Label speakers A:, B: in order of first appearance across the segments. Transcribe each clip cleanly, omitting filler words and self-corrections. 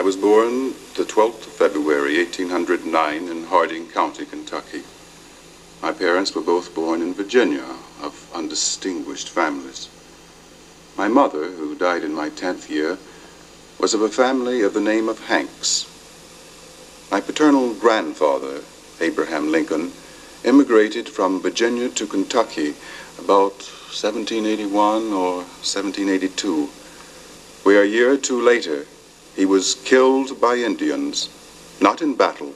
A: was born the 12th of February, 1809, in Harding County, Kentucky. My parents were both born in Virginia, of undistinguished families. My mother, who died in my 10th year, was of a family of the name of Hanks. My paternal grandfather, Abraham Lincoln, immigrated from Virginia to Kentucky about 1781 or 1782, where a year or two later he was killed by Indians, not in battle,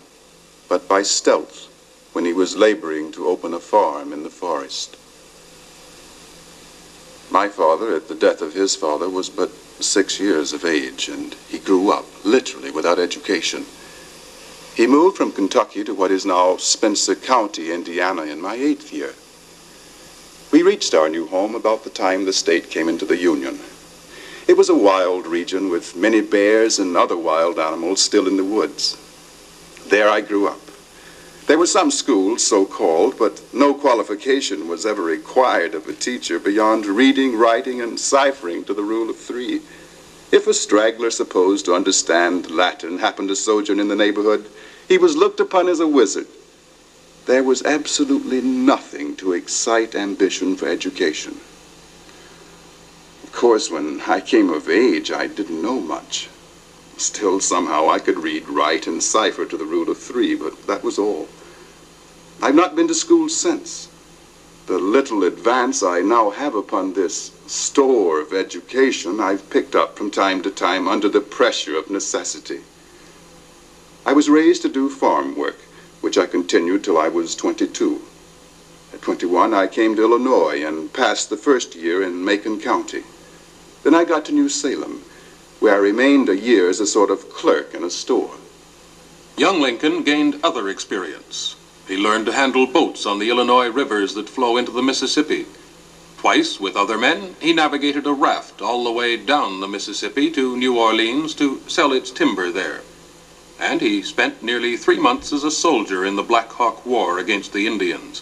A: but by stealth when he was laboring to open a farm in the forest. My father, at the death of his father, was but 6 years of age, and he grew up, literally, without education. He moved from Kentucky to what is now Spencer County, Indiana, in my 8th year. We reached our new home about the time the state came into the Union. It was a wild region with many bears and other wild animals still in the woods. There I grew up. There were some schools, so-called, but no qualification was ever required of a teacher beyond reading, writing, and ciphering to the rule of 3. If a straggler supposed to understand Latin happened to sojourn in the neighborhood, he was looked upon as a wizard. There was absolutely nothing to excite ambition for education. Of course, when I came of age, I didn't know much. Still, somehow, I could read, write, and cipher to the rule of 3, but that was all. I've not been to school since. The little advance I now have upon this store of education I've picked up from time to time under the pressure of necessity. I was raised to do farm work, which I continued till I was 22. At 21, I came to Illinois and passed the first year in Macon County. Then I got to New Salem, where I remained a year as a sort of clerk in a store.
B: Young Lincoln gained other experience. He learned to handle boats on the Illinois rivers that flow into the Mississippi. Twice, with other men, he navigated a raft all the way down the Mississippi to New Orleans to sell its timber there. And he spent nearly 3 months as a soldier in the Black Hawk War against the Indians.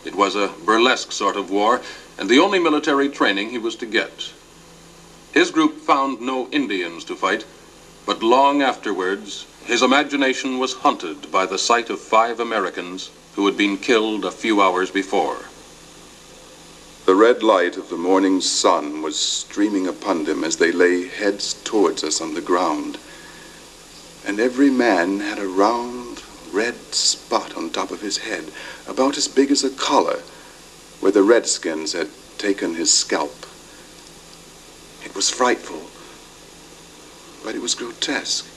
B: It was a burlesque sort of war, and the only military training he was to get. His group found no Indians to fight, but long afterwards, his imagination was haunted by the sight of 5 Americans who had been killed a few hours before.
A: The red light of the morning sun was streaming upon them as they lay heads towards us on the ground. And every man had a round, red spot on top of his head, about as big as a collar, where the redskins had taken his scalp. It was frightful, but it was grotesque.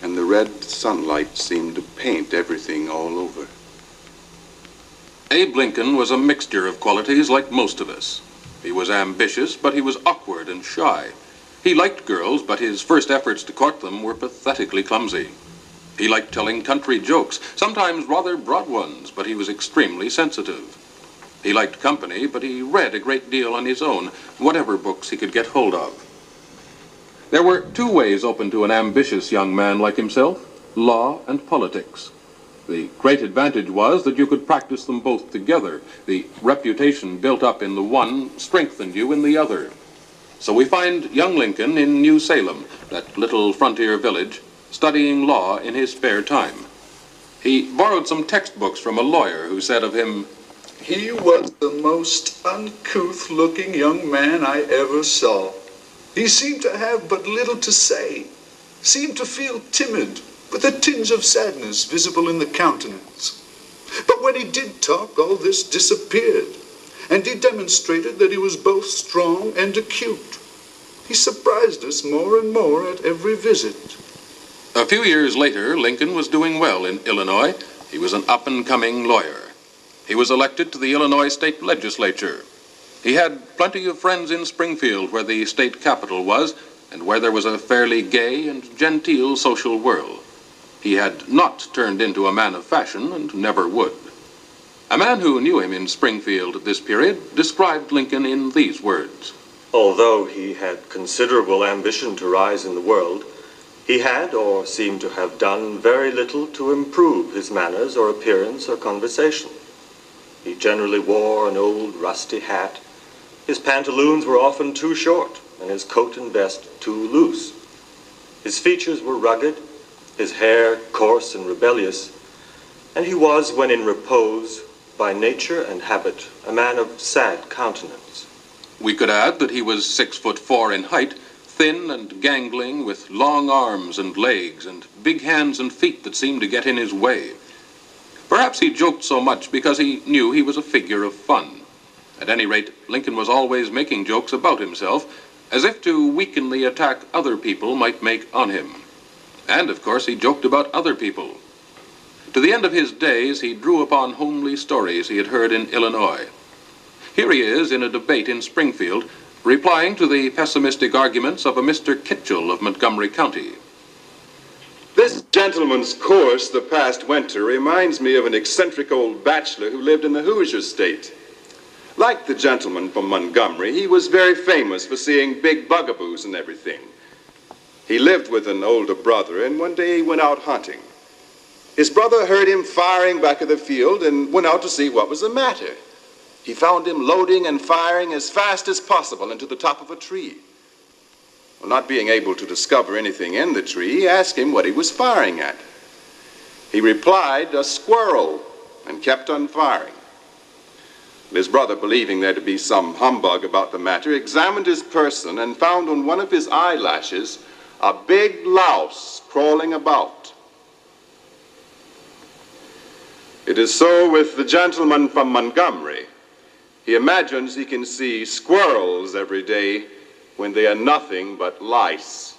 A: And the red sunlight seemed to paint everything all over.
B: Abe Lincoln was a mixture of qualities like most of us. He was ambitious, but he was awkward and shy. He liked girls, but his first efforts to court them were pathetically clumsy. He liked telling country jokes, sometimes rather broad ones, but he was extremely sensitive. He liked company, but he read a great deal on his own, whatever books he could get hold of. There were 2 ways open to an ambitious young man like himself: law and politics. The great advantage was that you could practice them both together. The reputation built up in the one strengthened you in the other. So we find young Lincoln in New Salem, that little frontier village, studying law in his spare time. He borrowed some textbooks from a lawyer who said of him,
C: "He was the most uncouth-looking young man I ever saw. He seemed to have but little to say, seemed to feel timid, with a tinge of sadness visible in the countenance. But when he did talk, all this disappeared, and he demonstrated that he was both strong and acute. He surprised us more and more at every visit."
B: A few years later, Lincoln was doing well in Illinois. He was an up-and-coming lawyer. He was elected to the Illinois state legislature. He had plenty of friends in Springfield, where the state capital was, and where there was a fairly gay and genteel social world. He had not turned into a man of fashion, and never would. A man who knew him in Springfield at this period described Lincoln in these words:
D: "Although he had considerable ambition to rise in the world, he had, or seemed to have done, very little to improve his manners or appearance or conversation. He generally wore an old rusty hat. His pantaloons were often too short, and his coat and vest too loose. His features were rugged, his hair coarse and rebellious, and he was, when in repose, by nature and habit, a man of sad countenance.
B: We could add that he was 6'4" in height, thin and gangling, with long arms and legs, and big hands and feet that seemed to get in his way. Perhaps he joked so much because he knew he was a figure of fun. At any rate, Lincoln was always making jokes about himself, as if to weaken the attack other people might make on him. And, of course, he joked about other people. To the end of his days, he drew upon homely stories he had heard in Illinois. Here he is in a debate in Springfield, replying to the pessimistic arguments of a Mr. Kitchell of Montgomery County.
A: This gentleman's course the past winter reminds me of an eccentric old bachelor who lived in the Hoosier State. Like the gentleman from Montgomery, he was very famous for seeing big bugaboos and everything. He lived with an older brother, and one day he went out hunting. His brother heard him firing back of the field and went out to see what was the matter. He found him loading and firing as fast as possible into the top of a tree. Well, not being able to discover anything in the tree, he asked him what he was firing at. He replied, "A squirrel," and kept on firing. His brother, believing there to be some humbug about the matter, examined his person and found on one of his eyelashes a big louse crawling about. It is so with the gentleman from Montgomery. He imagines he can see squirrels every day when they are nothing but lice.